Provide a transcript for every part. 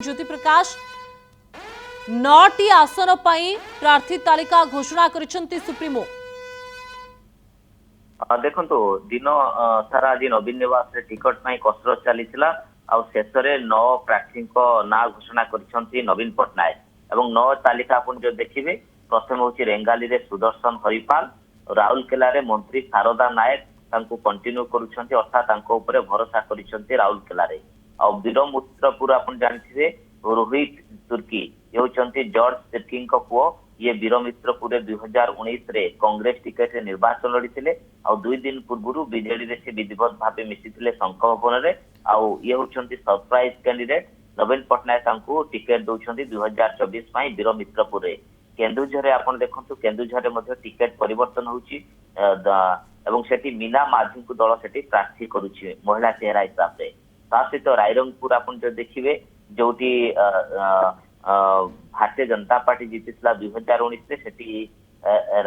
ज्योति प्रकाश 9टी आसन पर प्रार्थी तालिका घोषणा करिसेंती सुप्रीमो। देखो दिन सारा आज नवीन निवास टिकट कसरत चली शेष में 9 प्रार्थी ना घोषणा कर नवीन पट्टनायक और 9 तालिका आप जो देखिए प्रथम हूँ रेंगाली रे सुदर्शन हरिपाल राउरकेला रे मंत्री शारदा नायक कंटिन्यू करुछंती अर्थात भरोसा करिसेंती राउरकेला रे आ वीरमित्रपुर आप जानते रोहित तुर्की ये होचंती जॉर्ज तिर्की पुओ ये वीरमित्रपुर 2019 रे कांग्रेस टिकेट रे निर्वाचन लड़ी आ 2 दिन पूर्व बीजेडी रे से विधिवत भाव मिसी शंख भवन रे आ ये होचंती सरप्राइज कैंडिडेट नवीन पट्टनायक टिकेट दौरान 2024 वीरमित्रपुर रे केन्दुझर आप देखो केन्दुझर टिकेट परिवर्तन होची एवं सेठी मीना माझी को दल सेठी प्रार्थी करुछि महिला चेहरा हिसाब से सहित रायरंगपुर आप जो देखिए जो भारतीय जनता पार्टी जीतीला 2019 सेठी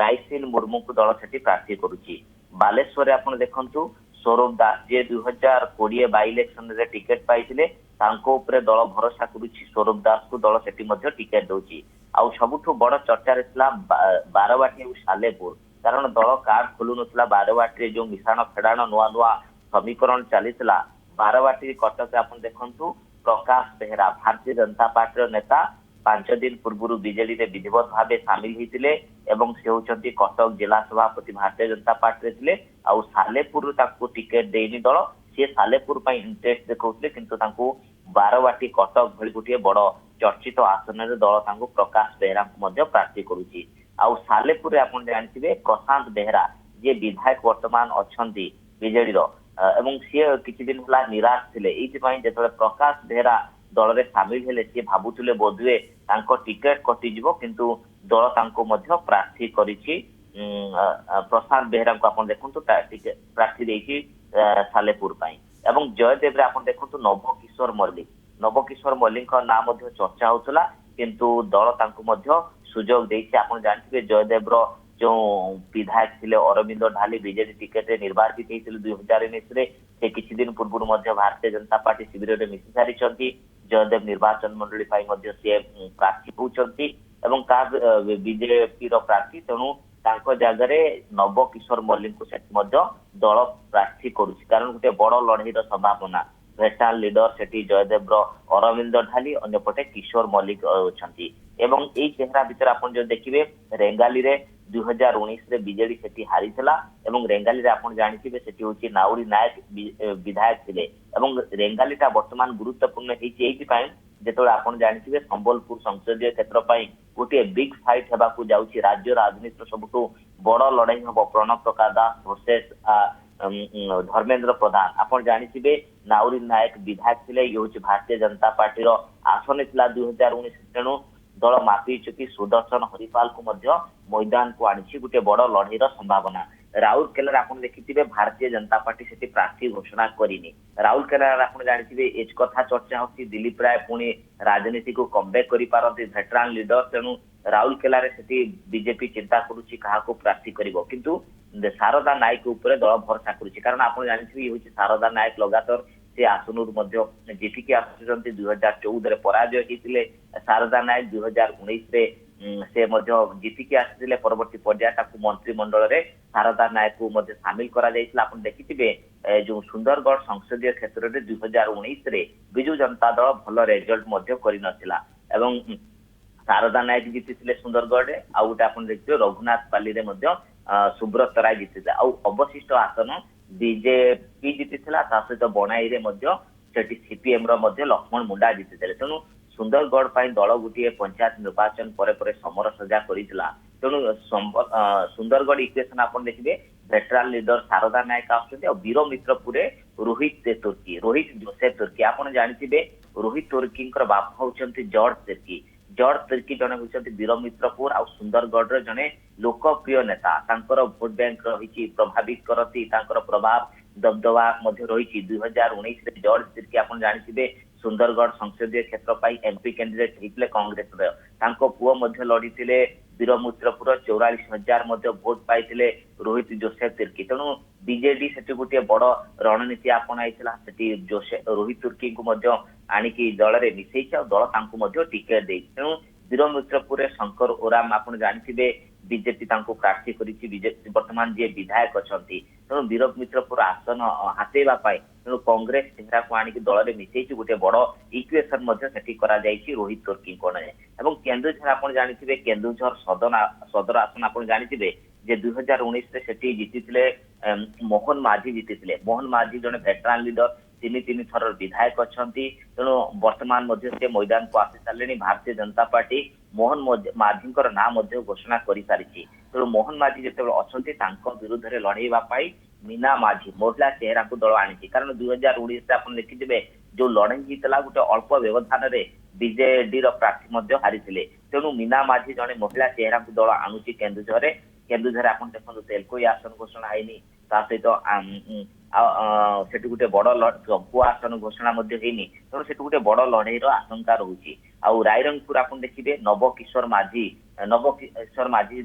रायसिन मुर्मू को दल सेठी प्रार्थी करुछि बालेश्वर आप देखु सौरभ दास जे 2020 बाई इलेक्शन रे टिकेट पाइथिले तांको उपरे दल भरोसा करुछि सौरभ दास को दल सेठी मध्य टिकेट दउछि आ सबुठु बड़ चर्चा रे बारवाटी और सालेपुर कारण दल कार्ड खोलु नथिला बारवाटी जो मिशाण फेडाण नुआ नुआ समीकरण चलीथिला बारवाटी कटक आप देखु प्रकाश बेहरा भारतीय जनता पार्टी नेता 5 दिन पूर्व बीजेडी रे विधिवत भाव सामिल होते से होती कटक जिला सभापति भारतीय जनता पार्टी थे आउ सालेपुर टिकेट देनी दल सी सालेपुर इंटरेस्ट देखते किंतु बारवाटी कटक भली गोटे बड़ चर्चित आसन में दल प्रकाश बेहरा प्रार्थी करुच्ची आउ सालेपुर आप जानते प्रशांत बेहरा जे विधायक वर्तमान अच्छा बीजेडी एवं सी किसी दिन है निराश थे ये प्रकाश बेहरा दल में सामिल हेले सी भावुले बोधुए टिकेट कटिज किंतु दल प्रार्थी करिछि प्रशांत बेहरा को आप देखु प्रार्थी देछि सालेपुर एवं जयदेव रे आप देखु नवकिशोर मल्लिक नाम चर्चा होता किंतु दल सुजोग देछि आप जानते जयदेव जो विधायक थे अरविंद ढाली बीजेडी टिकेट निर्वाचित होते 2019 से किसी दिन पूर्व भारतीय जनता पार्टी शिविर में मिसी सारी जयदेव निर्वाचन मंडली सी प्रार्थी होती बीजेपी प्रार्थी तेणु जगह नवकिशोर मल्लिक को दल प्रार्थी करुच्ची कारण गोटे बड़ लड़ई संभावना भेटाल लीडर सेठी जयदेव अरविंद ढाली अंपटे किशोर मल्लिक अच्छा यही चेहरा भितर आप जो देखिए रेंगाली रे 2019 रे बीजेडी सेठी हारी एवं रेंगाली रे आप जानते सेठी होची नाउरी नायक विधायक थे रेंगाली वर्तमान गुरुत्वपूर्ण जो आप जानते संबलपुर संसदीय क्षेत्र गोटे बिग फाइट होगा जाऊँगी राज्य राजनीति सबुठू बड़ लड़ई हम प्रणव प्रकाश दास वर्सेस धर्मेंद्र प्रधान आप जानते नाउरी नायक विधायक थे ये हूँ भारतीय जनता पार्टी आसन था 2019 तेणु दल मापी चुकी सुदर्शन हरिपाल को मैदान को आनी गोटे बड़ लड़ई संभावना राउरकेला आप देखिए भारतीय जनता पार्टी से प्रार्थी घोषणा करनी राउरकेला आप जानते एज कथा चर्चा होती दिलीप राय पुणी राजनीति को कमबैक कर पारती भेटरान लीडर तेणु राउरकेला बीजेपी चिंता करुच्ची क्या प्रार्थी करिवो किंतु शारदा नायक उपर दल भरोसा करुच्ची कारण आप जानते ये शारदा नायक लगातार से आसनूर जीतिकी आसुंच 2014 पराजय होते शारदा नायक 2019 रे से जीतिकी आसी परवर्ती पर्याय मंत्रिमंडल रे शारदा नायक को सामिल करा आप देखिए जो सुंदरगढ़ संसदीय क्षेत्र में 2019 रे विजु जनता दल भल रिजल्ट करनथिला एवं शारदा नायक जीति सुंदरगढ़ रे आ गोटे आप देखिए रघुनाथ पाली रे सुब्रत राय जीति अवशिष्ट आसन बीजेपी जीति सहित बनाई सीपीएम लक्ष्मण मुंडा जीति तेणु सुंदरगढ़ दल गोटे पंचायत निर्वाचन पर समर सजा करता तेणु सुंदरगढ़ इक्वेशन आप देखिए भेटराल लीडर शारदा नायक वीरमित्रपुर रोहित जोसेफ तुर्की आप जानते रोहित तुर्की बाप होती जॉर्ज तिर्की जड़े होती वीरमित्रपुर आ सुंदरगढ़ जड़े लोकप्रिय नेता भोट बैंक रही प्रभावित करती प्रभाव दबदबा रही 2019 जॉर्ज तिर्की आप जानते सुंदरगढ़ संसदीय क्षेत्र एमपी कैंडिडेट होते कांग्रेस पुओ लड़ी वीरमित्रपुर 44,000 भोट पाई रोहित जोसेफ तिर्की तेणु बीजेडी से गोटे बड़ रणनीति आपणाई रोहित तुर्की को ଆଣିକି ଦଳରେ ମିଶେଇଛି ଆଉ ଦଳ ତାଙ୍କୁ ମଧ୍ୟ ଟିକେଟ ଦେଇଛି। ତେଣୁ ବୀରମିତ୍ରପୁରରେ ଶଙ୍କର ଓରାମ ଆପଣ ଜାଣିଥିବେ ବିଜେପି ତାଙ୍କୁ ପ୍ରାର୍ଥୀ କରିଛି, ବିଜେପି ବର୍ତ୍ତମାନ ଯିଏ ବିଧାୟକ ଅଛନ୍ତି। ତେଣୁ ବୀରମିତ୍ରପୁର ଆସନ ହାତେଇବା ପାଇଁ ତେଣୁ କଂଗ୍ରେସ ଚେହେରାକୁ ଆଣିକି ଦଳରେ ମିଶେଇଛି। ଗୋଟେ ବଡ ଇକ୍ୱେସନ ମଧ୍ୟ ସେଠି କରାଯାଇଛି ରୋହିତ ତୁର୍କୀଙ୍କ ନାଁରେ। ଏବଂ କେନ୍ଦୁଝର ଆପଣ ଜାଣିଥିବେ କେନ୍ଦୁଝର ସଦର ଆସନ ଆପଣ ଜାଣିଥିବେ ଯେ 2019 ସେଠି ଜିତିଥିଲେ ମୋହନ ମାଝୀ ଜିତିଥିଲେ। ମୋହନ ମାଝୀ ଜଣେ ଭେଟରାନ ଲିଡର, ତିନି ଥରର ବିଧାୟକ ଅଛନ୍ତି। ତେଣୁ ବର୍ତ୍ତମାନ ମଧ୍ୟ ସେ ମଇଦାନକୁ ଆସି ସାରିଲେଣି। ଭାରତୀୟ ଜନତା ପାର୍ଟି ମୋହନ ମାଝୀଙ୍କର ନାଁ ମଧ୍ୟ ଘୋଷଣା କରିସାରିଛି। ତେଣୁ ମୋହନ ମାଝୀ ଯେତେବେଳେ ଅଛନ୍ତି ତାଙ୍କ ବିରୁଦ୍ଧରେ ଲଢେଇବା ପାଇଁ ମୀନା ମାଝୀ ମହିଳା ଚେହେରାକୁ ଦଳ ଆଣିଛି। କାରଣ 2019 ଆପଣ ଦେଖିଥିବେ ଯୋଉ ଲଢେଇ ହେଇଥିଲା ଗୋଟେ ଅଳ୍ପ ବ୍ୟବଧାନରେ ବିଜେଡିର ପ୍ରାର୍ଥୀ ମଧ୍ୟ ହାରିଥିଲେ। ତେଣୁ ମୀନା ମାଝୀ ଜଣେ ମହିଳା ଚେହେରାକୁ ଦଳ ଆଣୁଛି କେନ୍ଦୁଝରରେ। କେନ୍ଦୁଝରରେ ଆପଣ ଦେଖନ୍ତୁ ତେଲକୋଇ ଆସନ ଘୋଷଣା ହେଇନି, ତା ସହିତ ସେଠି ଗୋଟେ ବଡ ଚମ୍ପୁଆ ଆସନ ଘୋଷଣା ମଧ୍ୟ ହେଇନି। ତେଣୁ ସେଠି ଗୋଟେ ବଡ ଲଢେଇର ଆଶଙ୍କା ରହୁଛି। ଆଉ ରାଇରଙ୍ଗପୁର ଆପଣ ଦେଖିବେ ନବକିଶୋର ମାଝୀ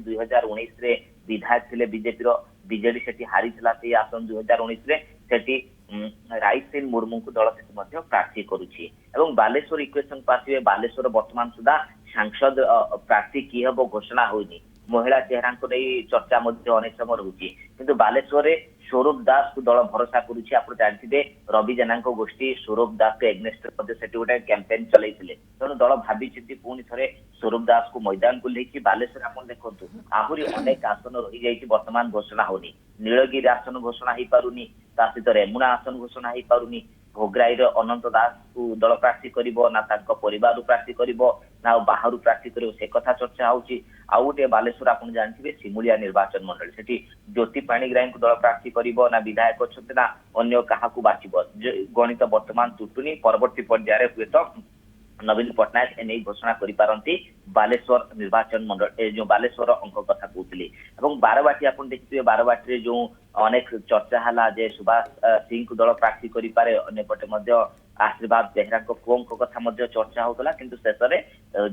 2019 ବିଧାୟକ ଥିଲେ ବିଜେପିର, ବିଜେଡି ସେଠି ହାରିଥିଲା ସେଇ ଆସନ 2019 ସେଠି ରାଇସିନ ମୁର୍ମୁଙ୍କୁ ଦଳ ସେଠି ମଧ୍ୟ ପ୍ରାର୍ଥୀ କରୁଛି। ଏବଂ ବାଲେଶ୍ୱର ଇକ୍ୱେସନକୁ ଆସିବେ, ବାଲେଶ୍ୱର ବର୍ତ୍ତମାନ ସୁଦ୍ଧା ସାଂସଦ ପ୍ରାର୍ଥୀ କିଏ ହବ ଘୋଷଣା ହୋଇନି। ମହିଳା ଚେହେରାଙ୍କୁ ନେଇ ଚର୍ଚ୍ଚା ମଧ୍ୟ ଅନେକ ସମୟ ରହୁଛି। କିନ୍ତୁ ବାଲେଶ୍ୱରରେ ସ୍ୱରୂପ ଦାସକୁ ଦଳ ଭରସା କରୁଛି। ଆପଣ ଜାଣିଥିବେ ରବି ଜେନାଙ୍କ ଗୋଷ୍ଠୀ ସ୍ୱରୂପ ଦାସଙ୍କ ଏଗନେଷ୍ଟରେ ମଧ୍ୟ ସେଠି ଗୋଟେ କ୍ୟାମ୍ପେନ ଚଲେଇଥିଲେ। ତେଣୁ ଦଳ ଭାବିଚିନ୍ତି ପୁଣି ଥରେ ସ୍ୱରୂପ ଦାସକୁ ମଇଦାନକୁ ନେଇକି। ବାଲେଶ୍ୱର ଆପଣ ଦେଖନ୍ତୁ ଆହୁରି ଅନେକ ଆସନ ରହିଯାଇଛି, ବର୍ତ୍ତମାନ ଘୋଷଣା ହଉନି। ନୀଳଗିରି ଆସନ ଘୋଷଣା ହେଇପାରୁନି, ତା ସହିତ ରେମୁଣା ଆସନ ଘୋଷଣା ହେଇପାରୁନି। ଭୋଗରାଇର ଅନନ୍ତ ଦାସକୁ ଦଳ ପ୍ରାର୍ଥୀ କରିବ ନା ତାଙ୍କ ପରିବାରରୁ ପ୍ରାର୍ଥୀ କରିବ ନା ଆଉ ବାହାରୁ ପ୍ରାର୍ଥୀ କରିବ, ସେ କଥା ଚର୍ଚ୍ଚା ହଉଛି। ଆଉ ଗୋଟେ ବାଲେଶ୍ୱର ଆପଣ ଜାଣିଥିବେ ଶିମୁଳିଆ ନିର୍ବାଚନ ମଣ୍ଡଳୀ, ସେଠି ଜ୍ୟୋତି ପାଣିଗ୍ରାହୀଙ୍କୁ ଦଳ ପ୍ରାର୍ଥୀ କରିବ ନା ବିଧାୟକ ଅଛନ୍ତି ନା ଅନ୍ୟ କାହାକୁ ବାଛିବ, ଗଣିତ ବର୍ତ୍ତମାନ ତୁଟୁନି। ପରବର୍ତ୍ତୀ ପର୍ଯ୍ୟାୟରେ ହୁଏତ ନବୀନ ପଟ୍ଟନାୟକ ଏନେଇ ଘୋଷଣା କରିପାରନ୍ତି ବାଲେଶ୍ୱର ନିର୍ବାଚନ ମଣ୍ଡଳ, ଯୋଉ ବାଲେଶ୍ୱର ଅଙ୍କ କଥା କହୁଥିଲି। ଏବଂ ବାରବାଟୀ ଆପଣ ଦେଖିଥିବେ, ବାରବାଟୀରେ ଯୋଉ ଅନେକ ଚର୍ଚ୍ଚା ହେଲା ଯେ ସୁଭାଷ ସିଂଙ୍କୁ ଦଳ ପ୍ରାର୍ଥୀ କରିପାରେ, ଅନ୍ୟପଟେ ମଧ୍ୟ ଆଶୀର୍ବାଦ ବେହେରାଙ୍କ ପୁଅଙ୍କ କଥା ମଧ୍ୟ ଚର୍ଚ୍ଚା ହଉଥିଲା। କିନ୍ତୁ ଶେଷରେ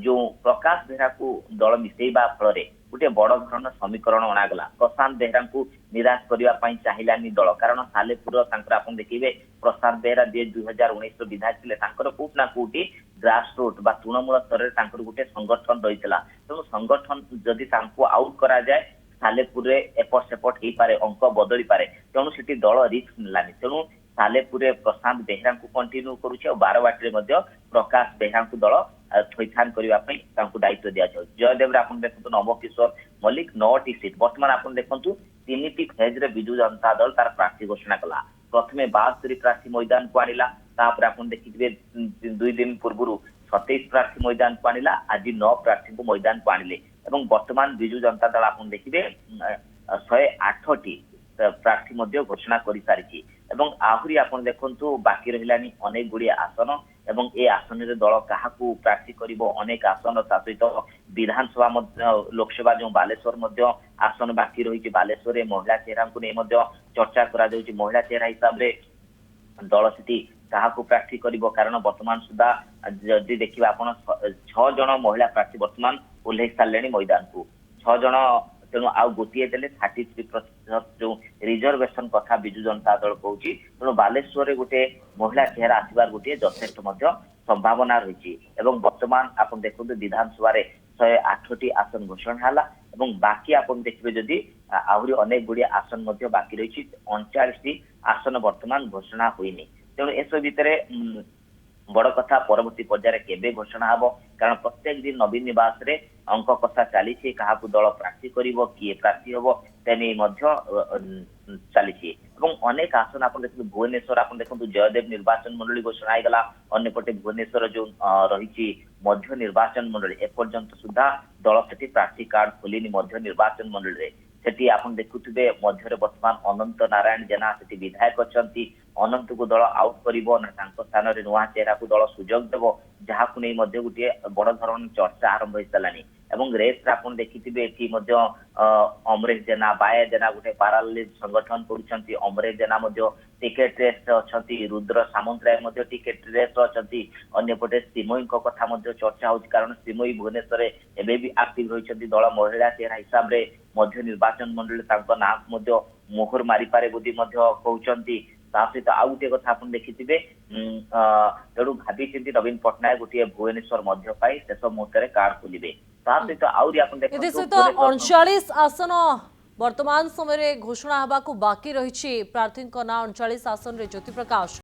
ଯୋଉ ପ୍ରକାଶ ବେହେରାକୁ ଦଳ ମିଶେଇବା ଫଳରେ ଗୋଟେ ବଡ ଧରଣର ସମୀକରଣ ଅଣାଗଲା। ପ୍ରଶାନ୍ତ ବେହେରାଙ୍କୁ ନିରାଶ କରିବା ପାଇଁ ଚାହିଁଲାନି ଦଳ, କାରଣ ସାଲେପୁର ତାଙ୍କର ଆପଣ ଦେଖିବେ ପ୍ରଶାନ୍ତ ବେହେରା ଯିଏ 2019 ବିଧାୟକ ଥିଲେ, ତାଙ୍କର କୋଉଠି ନା କୋଉଠି ଗ୍ରାସ ରୁଟ୍ ବା ତୃଣମୂଳ ସ୍ତରରେ ତାଙ୍କର ଗୋଟେ ସଂଗଠନ ରହିଥିଲା। ତେଣୁ ସଂଗଠନ ଯଦି ତାଙ୍କୁ ଆଉଟ୍ କରାଯାଏ ସାଲେପୁରରେ ଏପଟ ସେପଟ ହେଇପାରେ, ଅଙ୍କ ବଦଳି ପାରେ। ତେଣୁ ସେଠି ଦଳ ରିସ୍କ ନେଲାନି। ତେଣୁ ସାଲେପୁରରେ ପ୍ରଶାନ୍ତ ବେହେରାଙ୍କୁ କଣ୍ଟିନ୍ୟୁ କରୁଛି ଆଉ ବାରବାଟୀରେ ମଧ୍ୟ ପ୍ରକାଶ ବେହେରାଙ୍କୁ ଦଳ ଥଇଥାନ କରିବା ପାଇଁ ତାଙ୍କୁ ଦାୟିତ୍ୱ ଦିଆଯାଉଛି। ଜୟଦେବରେ ଆପଣ ଦେଖନ୍ତୁ ନବକିଶୋର ମଲ୍ଲିକ 9ଟି ସିଟ୍। ବର୍ତ୍ତମାନ ଆପଣ ଦେଖନ୍ତୁ 3ଟି ଫେଜରେ ବିଜୁ ଜନତା ଦଳ ତାର ପ୍ରାର୍ଥୀ ଘୋଷଣା କଲା। ପ୍ରଥମେ 72 ପ୍ରାର୍ଥୀ ମଇଦାନକୁ ଆଣିଲା, ତାପରେ ଆପଣ ଦେଖିଥିବେ 2 ଦିନ ପୂର୍ବରୁ 27 ପ୍ରାର୍ଥୀ ମଇଦାନକୁ ଆଣିଲା, ଆଜି 9 ପ୍ରାର୍ଥୀଙ୍କୁ ମଇଦାନକୁ ଆଣିଲେ। ଏବଂ ବର୍ତ୍ତମାନ ବିଜୁ ଜନତା ଦଳ ଆପଣ ଦେଖିବେ 108ଟି ପ୍ରାର୍ଥୀ ମଧ୍ୟ ଘୋଷଣା କରିସାରିଛି। ଏବଂ ଆହୁରି ଆପଣ ଦେଖନ୍ତୁ ବାକି ରହିଲାନି ଅନେକ ଗୁଡିଏ ଆସନ ଏବଂ ଏ ଆସନରେ ଦଳ କାହାକୁ ପ୍ରାର୍ଥୀ କରିବ, ଅନେକ ଆସନ ତା ସହିତ ବିଧାନସଭା ମଧ୍ୟ ଲୋକସଭା ଯୋଉ ବାଲେଶ୍ୱର ମଧ୍ୟ ଆସନ ବାକି ରହିଛି। ବାଲେଶ୍ୱରରେ ମହିଳା ଚେହେରାଙ୍କୁ ନେଇ ମଧ୍ୟ ଚର୍ଚ୍ଚା କରାଯାଉଛି। ମହିଳା ଚେହେରା ହିସାବରେ ଦଳ ସେଠି କାହାକୁ ପ୍ରାର୍ଥୀ କରିବ, କାରଣ ବର୍ତ୍ତମାନ ସୁଦ୍ଧା ଯଦି ଦେଖିବା ଆପଣ 6 ଜଣ ମହିଳା ପ୍ରାର୍ଥୀ ବର୍ତ୍ତମାନ ଓହ୍ଲେଇ ସାରିଲେଣି ମଇଦାନକୁ, 6 ଜଣ। ତେଣୁ ଆଉ ଗୋଟିଏ ଦେଲେ 33% ଯୋଉ ରିଜର୍ଭେସନ କଥା ବିଜୁ ଜନତା ଦଳ କହୁଛି। ତେଣୁ ବାଲେଶ୍ୱରରେ ଗୋଟେ ମହିଳା ଚେହେରା ଆସିବାର ଗୋଟିଏ ଯଥେଷ୍ଟ ମଧ୍ୟ ସମ୍ଭାବନା ରହିଛି। ଏବଂ ବର୍ତ୍ତମାନ ଆପଣ ଦେଖନ୍ତୁ ବିଧାନସଭାରେ 108ଟି ଆସନ ଘୋଷଣା ହେଲା ଏବଂ ବାକି ଆପଣ ଦେଖିବେ ଯଦି ଆହୁରି ଅନେକ ଗୁଡିଏ ଆସନ ମଧ୍ୟ ବାକି ରହିଛି। 39ଟି ଆସନ ବର୍ତ୍ତମାନ ଘୋଷଣା ହୋଇନି। ତେଣୁ ଏସବୁ ଭିତରେ ବଡ କଥା ପରବର୍ତ୍ତୀ ପର୍ଯ୍ୟାୟରେ କେବେ ଘୋଷଣା ହବ, କାରଣ ପ୍ରତ୍ୟେକ ଦିନ ନବୀନ ନିବାସରେ ଅଙ୍କ କଥା ଚାଲିଛି, କାହାକୁ ଦଳ ପ୍ରାର୍ଥୀ କରିବ, କିଏ ପ୍ରାର୍ଥୀ ହବ ସେ ନେଇ ମଧ୍ୟ ଚାଲିଛି। ଏବଂ ଅନେକ ଆସନ ଆପଣ ଦେଖନ୍ତୁ ଭୁବନେଶ୍ୱର ଆପଣ ଦେଖନ୍ତୁ ଜୟଦେବ ନିର୍ବାଚନ ମଣ୍ଡଳୀ ଘୋଷଣା ହେଇଗଲା, ଅନ୍ୟପଟେ ଭୁବନେଶ୍ୱର ଯୋଉ ରହିଛି ମଧ୍ୟ ନିର୍ବାଚନ ମଣ୍ଡଳୀ ଏପର୍ଯ୍ୟନ୍ତ ସୁଦ୍ଧା ଦଳ ସେଠି ପ୍ରାର୍ଥୀ କାର୍ଡ ଖୋଲିନି ମଧ୍ୟ ନିର୍ବାଚନ ମଣ୍ଡଳୀରେ। ସେଠି ଆପଣ ଦେଖୁଥିବେ ମଧ୍ୟରେ ବର୍ତ୍ତମାନ ଅନନ୍ତ ନାରାୟଣ ଜେନା ସେଠି ବିଧାୟକ ଅଛନ୍ତି। ଅନନ୍ତକୁ ଦଳ ଆଉଟ୍ କରିବ ନା ତାଙ୍କ ସ୍ଥାନରେ ନୂଆ ଚେହେରାକୁ ଦଳ ସୁଯୋଗ ଦେବ, ଯାହାକୁ ନେଇ ମଧ୍ୟ ଗୋଟିଏ ବଡ ଧରଣର ଚର୍ଚ୍ଚା ଆରମ୍ଭ ହେଇସାରିଲାଣି। ଏବଂ ରେସ୍ରେ ଆପଣ ଦେଖିଥିବେ ଏଠି ମଧ୍ୟ ଅମରେଶ ଜେନା ବାୟା ଜେନା ଗୋଟେ ପାରାଲିଲ ସଂଗଠନ କରୁଛନ୍ତି। ଅମରେଶ ଜେନା ମଧ୍ୟ ଟିକେଟ ରେସ୍ରେ ଅଛନ୍ତି, ରୁଦ୍ର ସାମନ୍ତରାୟ ମଧ୍ୟ ଟିକେଟ ରେସ୍ରେ ଅଛନ୍ତି। ଅନ୍ୟପଟେ ଶ୍ରୀମୟୀଙ୍କ କଥା ମଧ୍ୟ ଚର୍ଚ୍ଚା ହଉଛି, କାରଣ ଶ୍ରୀମୟୀ ଭୁବନେଶ୍ୱରରେ ଏବେ ବି ଆକ୍ଟିଭ ରହିଛନ୍ତି। ଦଳ ମହିଳା ଚେହେରା ହିସାବରେ ମଧ୍ୟ ନିର୍ବାଚନ ମଣ୍ଡଳୀ ତାଙ୍କ ନାଁକୁ ମଧ୍ୟ ମୋହର ମାରିପାରେ ବୋଲି ମଧ୍ୟ କହୁଛନ୍ତି। ता सहित आउ गोटे कथा आपण देखिथिबे तेणु भाविचिंती नवीन पट्टनायक गोटे भुवनेश्वर मध्य पाई शेष मुहूर्त कार्ड खोलिबे ता सहित आउरी आपण एथि देखंतु सहित 39 आसन वर्तमान समय घोषणा हवा को बाकी रही प्रार्थी ना 39 आसन रे ज्योति प्रकाश